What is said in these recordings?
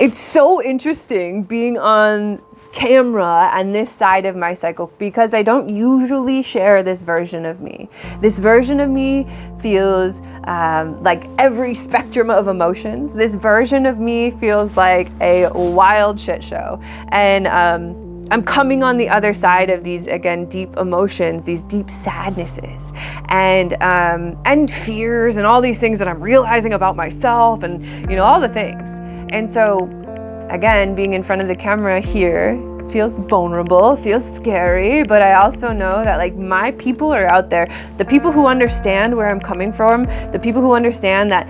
It's so interesting being on camera and this side of my cycle because I don't usually share this version of me. This version of me feels like every spectrum of emotions. This version of me feels like a wild shit show. And I'm coming on the other side of these, again, deep emotions, these deep sadnesses and fears and all these things that I'm realizing about myself and, you know, all the things. And so, again, being in front of the camera here feels vulnerable, feels scary, but I also know that like my people are out there. The people who understand where I'm coming from, the people who understand that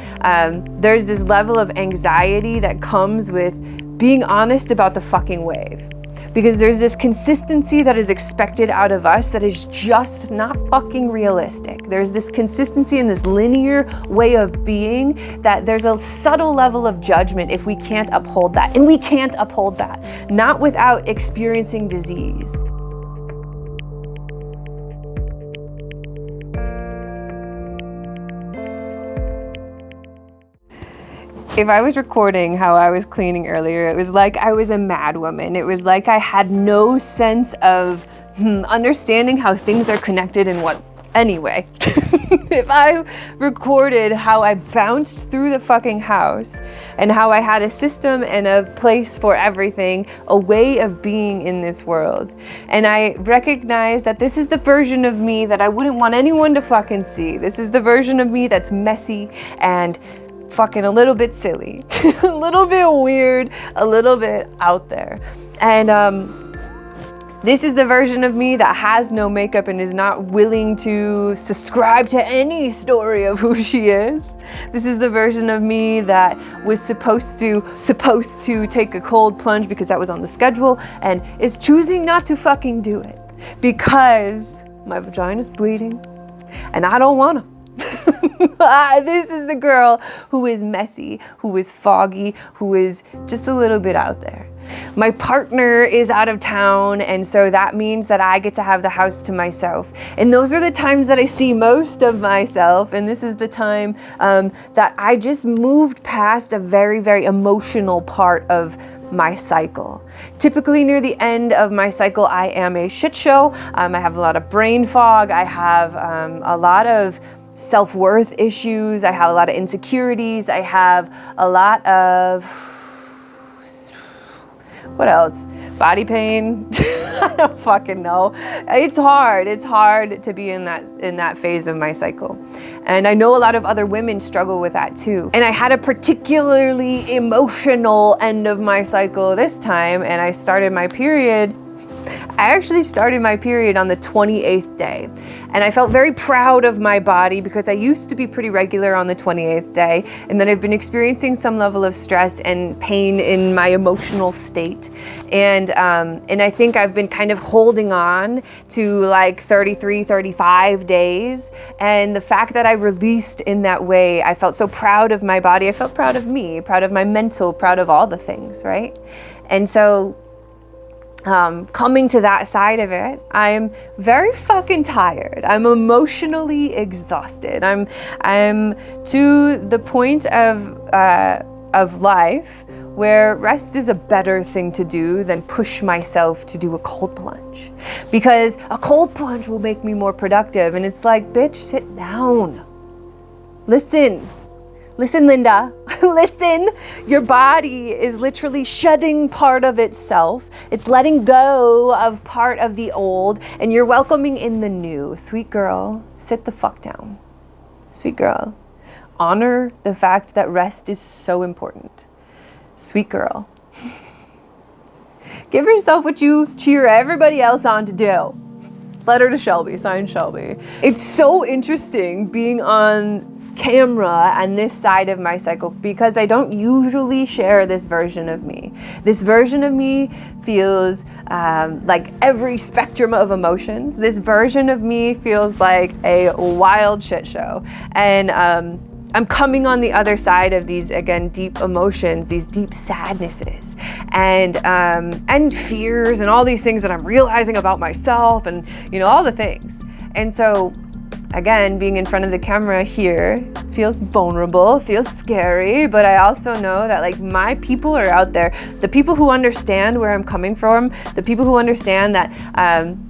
there's this level of anxiety that comes with being honest about the fucking wave. Because there's this consistency that is expected out of us that is just not fucking realistic. There's this consistency in this linear way of being that there's a subtle level of judgment if we can't uphold that. And we can't uphold that, not without experiencing disease. If I was recording how I was cleaning earlier, it was like I was a mad woman. It was like I had no sense of understanding how things are connected and what. Anyway, if I recorded how I bounced through the fucking house and how I had a system and a place for everything, a way of being in this world, and I recognized that this is the version of me that I wouldn't want anyone to fucking see. This is the version of me that's messy and fucking a little bit silly, a little bit weird, a little bit out there. And this is the version of me that has no makeup and is not willing to subscribe to any story of who she is. This is the version of me that was supposed to take a cold plunge because that was on the schedule and is choosing not to fucking do it because my vagina's bleeding and I don't wanna. This is the girl who is messy, who is foggy, who is just a little bit out there. My partner is out of town, and so that means that I get to have the house to myself. And those are the times that I see most of myself, and this is the time that I just moved past a very, very emotional part of my cycle. Typically near the end of my cycle, I am a shit show. I have a lot of brain fog. I have a lot of self-worth issues. I have a lot of insecurities. I have a lot of, what else? Body pain. I don't fucking know. It's hard. It's hard to be in that phase of my cycle. And I know a lot of other women struggle with that too. And I had a particularly emotional end of my cycle this time, and I started my period. I actually started my period on the 28th day. And I felt very proud of my body because I used to be pretty regular on the 28th day. And then I've been experiencing some level of stress and pain in my emotional state. And I think I've been kind of holding on to like 33, 35 days. And the fact that I released in that way, I felt so proud of my body. I felt proud of me, proud of my mental, proud of all the things, right? And so coming to that side of it, I'm very fucking tired. I'm emotionally exhausted. I'm to the point of life where rest is a better thing to do than push myself to do a cold plunge, because a cold plunge will make me more productive. And it's like, bitch, sit down. Listen, Linda, listen. Your body is literally shedding part of itself. It's letting go of part of the old, and you're welcoming in the new. Sweet girl, sit the fuck down. Sweet girl, honor the fact that rest is so important. Sweet girl. Give yourself what you cheer everybody else on to do. Letter to Shelby, signed Shelby. It's so interesting being on camera and this side of my cycle because I don't usually share this version of me. This version of me feels like every spectrum of emotions. This version of me feels like a wild shit show. And I'm coming on the other side of these, again, deep emotions, these deep sadnesses and fears and all these things that I'm realizing about myself and, you know, all the things. And so Again, being in front of the camera here feels vulnerable, feels scary, but I also know that like my people are out there. The people who understand where I'm coming from, the people who understand that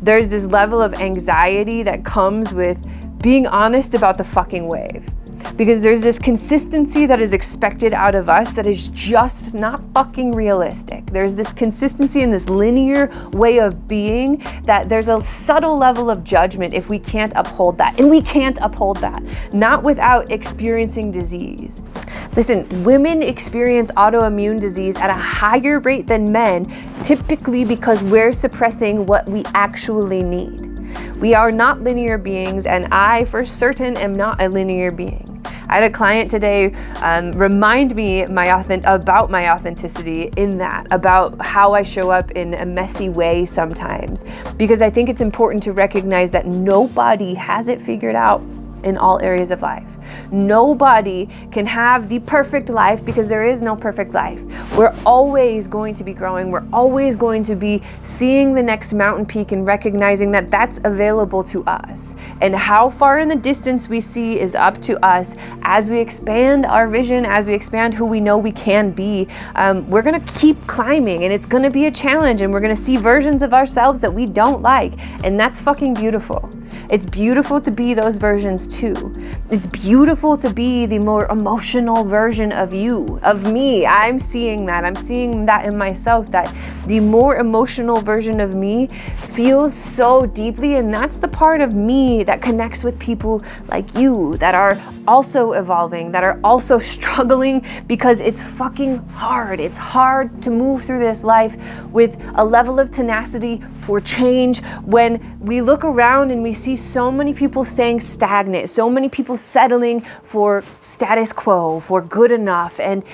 there's this level of anxiety that comes with being honest about the fucking wave. Because there's this consistency that is expected out of us that is just not fucking realistic. There's this consistency in this linear way of being that there's a subtle level of judgment if we can't uphold that. And we can't uphold that, not without experiencing disease. Listen, women experience autoimmune disease at a higher rate than men, typically because we're suppressing what we actually need. We are not linear beings, and I, for certain, am not a linear being. I had a client today remind me about my authenticity in that, about how I show up in a messy way sometimes, because I think it's important to recognize that nobody has it figured out in all areas of life. Nobody can have the perfect life because there is no perfect life. We're always going to be growing. We're always going to be seeing the next mountain peak and recognizing that that's available to us. And how far in the distance we see is up to us. As we expand our vision, as we expand who we know we can be, we're gonna keep climbing, and it's gonna be a challenge, and we're gonna see versions of ourselves that we don't like, and that's fucking beautiful. It's beautiful to be those versions too. It's beautiful to be the more emotional version of you, of me. I'm seeing that in myself, that the more emotional version of me feels so deeply, and that's the part of me that connects with people like you that are also evolving, that are also struggling, because it's fucking hard. It's hard to move through this life with a level of tenacity for change when we look around and we see so many people staying stagnant, so many people settling for status quo, for good enough. And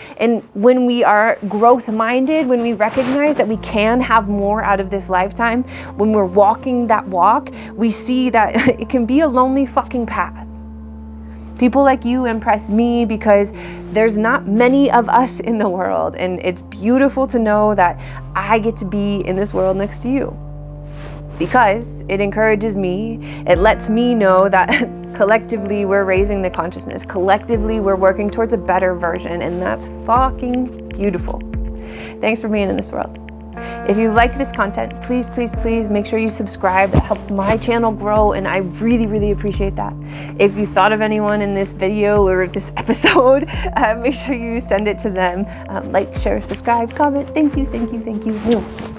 when we are growth minded, when we recognize that we can have more out of this lifetime, when we're walking that walk, we see that it can be a lonely fucking path. People like you impress me because there's not many of us in the world, and it's beautiful to know that I get to be in this world next to you. Because it encourages me, it lets me know that collectively we're raising the consciousness, collectively we're working towards a better version, and that's fucking beautiful. Thanks for being in this world. If you like this content, please, please, please make sure you subscribe. That helps my channel grow, and I really, really appreciate that. If you thought of anyone in this video or this episode, make sure you send it to them. Like, share, subscribe, comment. Thank you, thank you, thank you.